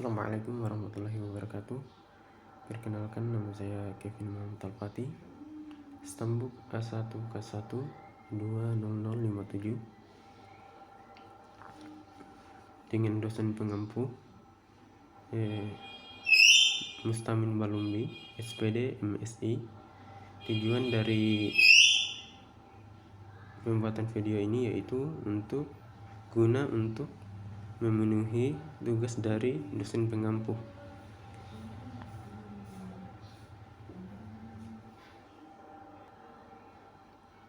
Assalamualaikum warahmatullahi wabarakatuh. Perkenalkan, nama saya Kevin Muhammad Al-Fatih, Stambuk A1K1 20057, dengan dosen pengampu Mustamin Balumbi, SPD MSI. Tujuan dari pembuatan video ini yaitu untuk memenuhi tugas dari dosen pengampu.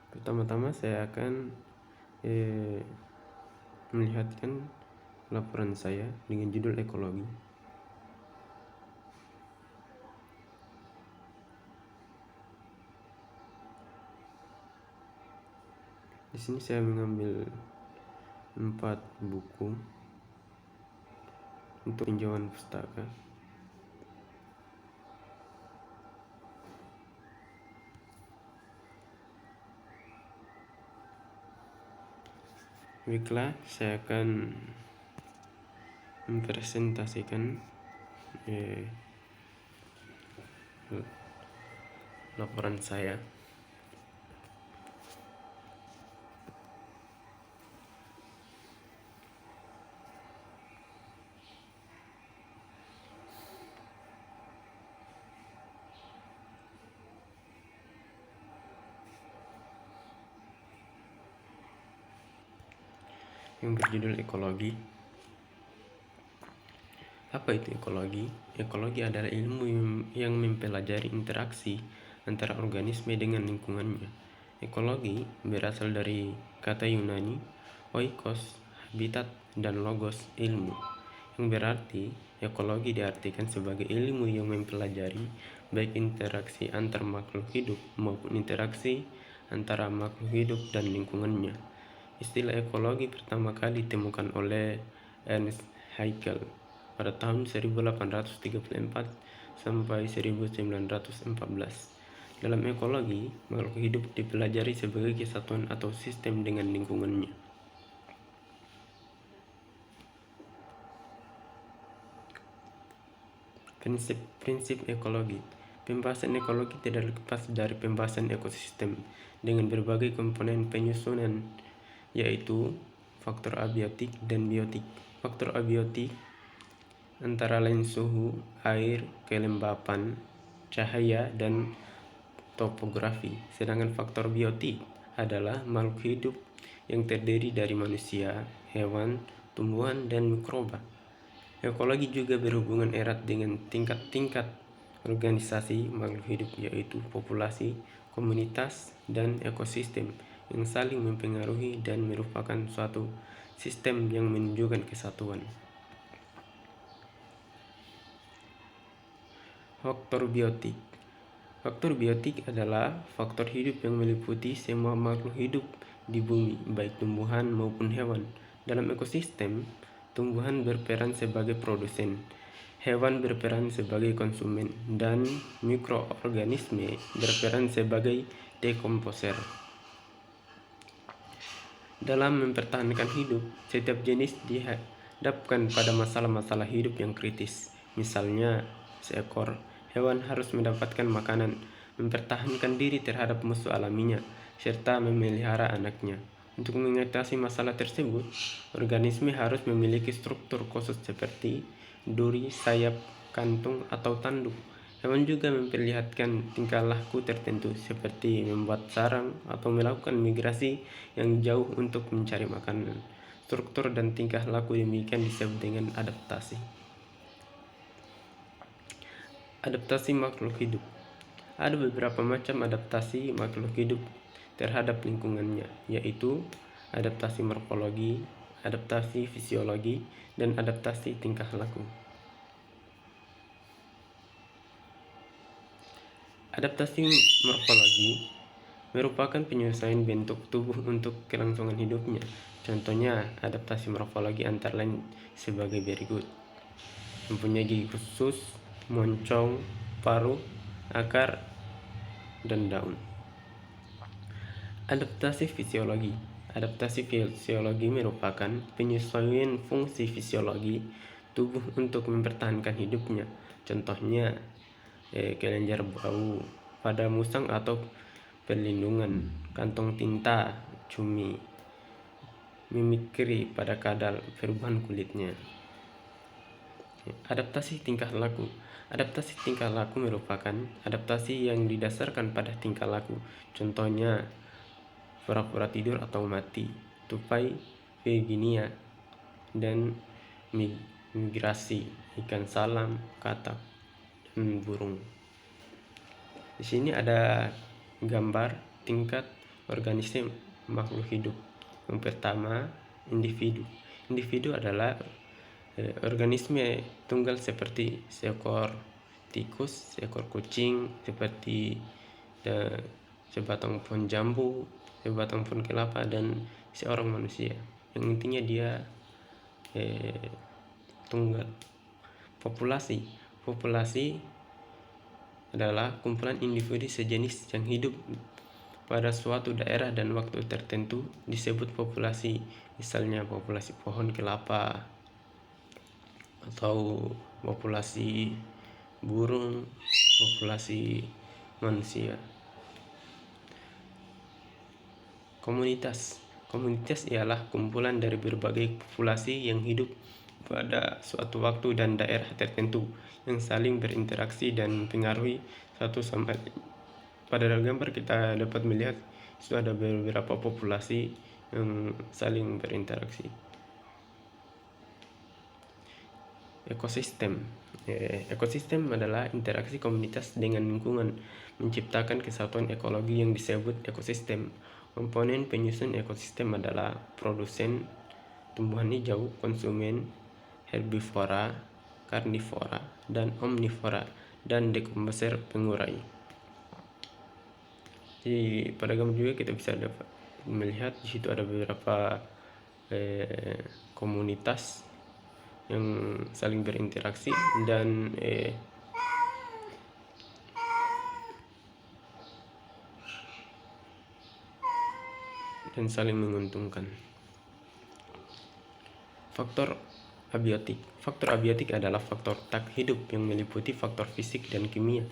Pertama-tama saya akan melihatkan laporan saya dengan judul ekologi. Di sini saya mengambil 4 buku untuk tinjauan pustaka. Baiklah, saya akan mempresentasikan laporan saya. Yang berjudul ekologi. Apa itu ekologi? Ekologi adalah ilmu yang mempelajari interaksi antara organisme dengan lingkungannya. Ekologi berasal dari kata Yunani oikos, habitat, dan logos, ilmu, yang berarti ekologi diartikan sebagai ilmu yang mempelajari baik interaksi antar makhluk hidup maupun interaksi antara makhluk hidup dan lingkungannya. Istilah ekologi pertama kali ditemukan oleh Ernst Haeckel pada tahun 1834 sampai 1914. Dalam ekologi, makhluk hidup dipelajari sebagai kesatuan atau sistem dengan lingkungannya. Prinsip ekologi. Pembahasan ekologi tidak lepas dari pembahasan ekosistem dengan berbagai komponen penyusunan, yaitu faktor abiotik dan biotik. Faktor abiotik antara lain suhu, air, kelembapan, cahaya, dan topografi. Sedangkan faktor biotik adalah makhluk hidup yang terdiri dari manusia, hewan, tumbuhan, dan mikroba. Ekologi juga berhubungan erat dengan tingkat-tingkat organisasi makhluk hidup, yaitu populasi, komunitas, dan ekosistem yang saling mempengaruhi dan merupakan suatu sistem yang menunjukkan kesatuan. Faktor biotik. Faktor biotik adalah faktor hidup yang meliputi semua makhluk hidup di bumi, baik tumbuhan maupun hewan. Dalam ekosistem, tumbuhan berperan sebagai produsen, hewan berperan sebagai konsumen, dan mikroorganisme berperan sebagai dekomposer. Dalam mempertahankan hidup, setiap jenis dihadapkan pada masalah-masalah hidup yang kritis. Misalnya, seekor hewan harus mendapatkan makanan, mempertahankan diri terhadap musuh alaminya, serta memelihara anaknya. Untuk mengatasi masalah tersebut, organisme harus memiliki struktur khusus seperti duri, sayap, kantung, atau tanduk. Hewan juga memperlihatkan tingkah laku tertentu seperti membuat sarang atau melakukan migrasi yang jauh untuk mencari makanan. Struktur dan tingkah laku demikian disebut dengan adaptasi. Adaptasi makhluk hidup. Ada beberapa macam adaptasi makhluk hidup terhadap lingkungannya, yaitu adaptasi morfologi, adaptasi fisiologi, dan adaptasi tingkah laku. Adaptasi morfologi merupakan penyesuaian bentuk tubuh untuk kelangsungan hidupnya. Contohnya, adaptasi morfologi antara lain sebagai berikut: mempunyai gigi khusus, moncong, paruh, akar, dan daun. Adaptasi fisiologi. Adaptasi fisiologi merupakan penyesuaian fungsi fisiologi tubuh untuk mempertahankan hidupnya. Contohnya kelenjar bau pada musang atau perlindungan, kantong tinta cumi, mimikri pada kadal, perubahan kulitnya. Adaptasi tingkah laku. Adaptasi tingkah laku merupakan adaptasi yang didasarkan pada tingkah laku. Contohnya pura-pura tidur atau mati, tupai Virginia, dan migrasi, ikan salam, katak, dan burung. Di sini ada gambar tingkat organisme makhluk hidup. Yang pertama, individu. Individu adalah organisme tunggal seperti seekor tikus, seekor kucing, seperti sebatang pohon jambu, sebatang pohon kelapa, dan seorang manusia. Yang intinya dia tunggal. Populasi. Populasi adalah kumpulan individu sejenis yang hidup pada suatu daerah dan waktu tertentu disebut populasi. Misalnya populasi pohon kelapa atau populasi burung, populasi manusia. Komunitas. Komunitas ialah kumpulan dari berbagai populasi yang hidup pada suatu waktu dan daerah tertentu yang saling berinteraksi dan mempengaruhi satu sama lain. Pada gambar kita dapat melihat itu ada beberapa populasi yang saling berinteraksi. Ekosistem. Ekosistem adalah interaksi komunitas dengan lingkungan, menciptakan kesatuan ekologi yang disebut ekosistem. Komponen penyusun ekosistem adalah produsen tumbuhan hijau, konsumen herbivora, karnivora, dan omnivora, dan dekomposer pengurai. Jadi pada gambar juga kita bisa dapat melihat di situ ada beberapa komunitas yang saling berinteraksi dan saling menguntungkan. Faktor abiotik. Faktor abiotik adalah faktor tak hidup yang meliputi faktor fisik dan kimia.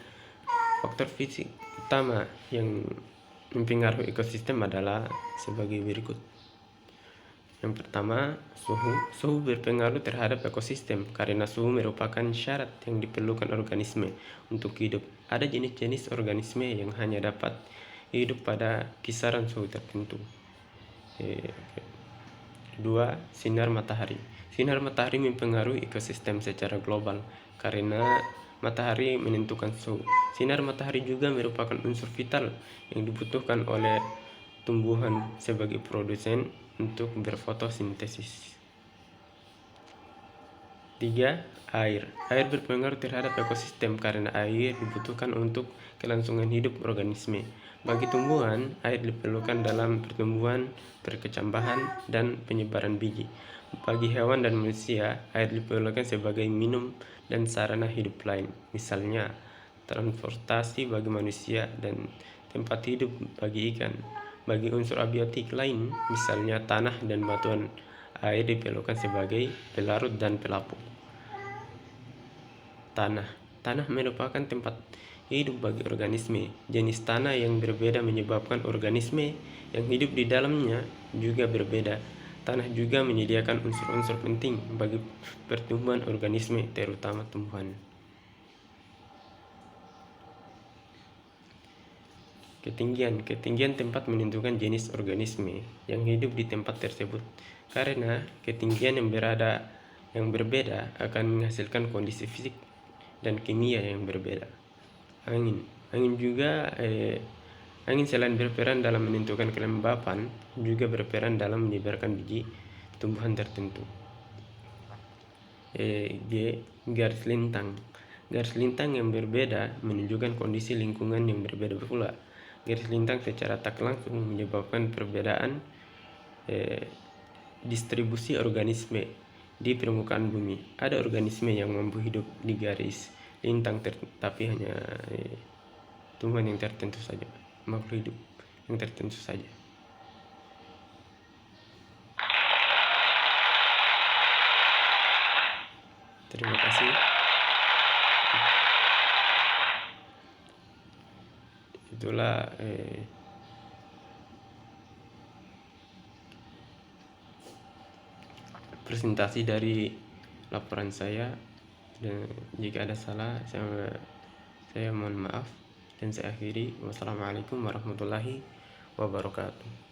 Faktor fisik utama yang mempengaruhi ekosistem adalah sebagai berikut. Yang pertama, suhu. Suhu berpengaruh terhadap ekosistem karena suhu merupakan syarat yang diperlukan organisme untuk hidup. Ada jenis-jenis organisme yang hanya dapat hidup pada kisaran suhu tertentu. Kedua, sinar matahari. Sinar matahari mempengaruhi ekosistem secara global karena matahari menentukan suhu. Sinar matahari juga merupakan unsur vital yang dibutuhkan oleh tumbuhan sebagai produsen untuk berfotosintesis. 3. Air. Air berpengaruh terhadap ekosistem karena air dibutuhkan untuk kelangsungan hidup organisme. Bagi tumbuhan, air diperlukan dalam pertumbuhan, perkecambahan, dan penyebaran biji. Bagi hewan dan manusia, air diperlukan sebagai minum dan sarana hidup lain. Misalnya, transportasi bagi manusia dan tempat hidup bagi ikan. Bagi unsur abiotik lain, misalnya tanah dan batuan, air diperlukan sebagai pelarut dan pelapuk. Tanah. Tanah merupakan tempat hidup bagi organisme. Jenis tanah yang berbeda menyebabkan organisme yang hidup di dalamnya juga berbeda. Tanah juga menyediakan unsur-unsur penting bagi pertumbuhan organisme, terutama tumbuhan. Ketinggian. Ketinggian tempat menentukan jenis organisme yang hidup di tempat tersebut. Karena ketinggian yang berbeda akan menghasilkan kondisi fisik dan kimia yang berbeda. Angin. Angin selain berperan dalam menentukan kelembapan, juga berperan dalam menyebarkan biji tumbuhan tertentu. Garis lintang. Garis lintang yang berbeda menunjukkan kondisi lingkungan yang berbeda pula. Garis lintang secara tak langsung menyebabkan perbedaan distribusi organisme di permukaan bumi. Ada organisme yang mampu hidup di garis lintang tapi hanya tumbuhan yang tertentu saja, makhluk hidup yang tertentu saja. Terima kasih. Itulah presentasi dari laporan saya, dan jika ada salah saya mohon maaf, dan saya akhiri. Wassalamualaikum warahmatullahi wabarakatuh.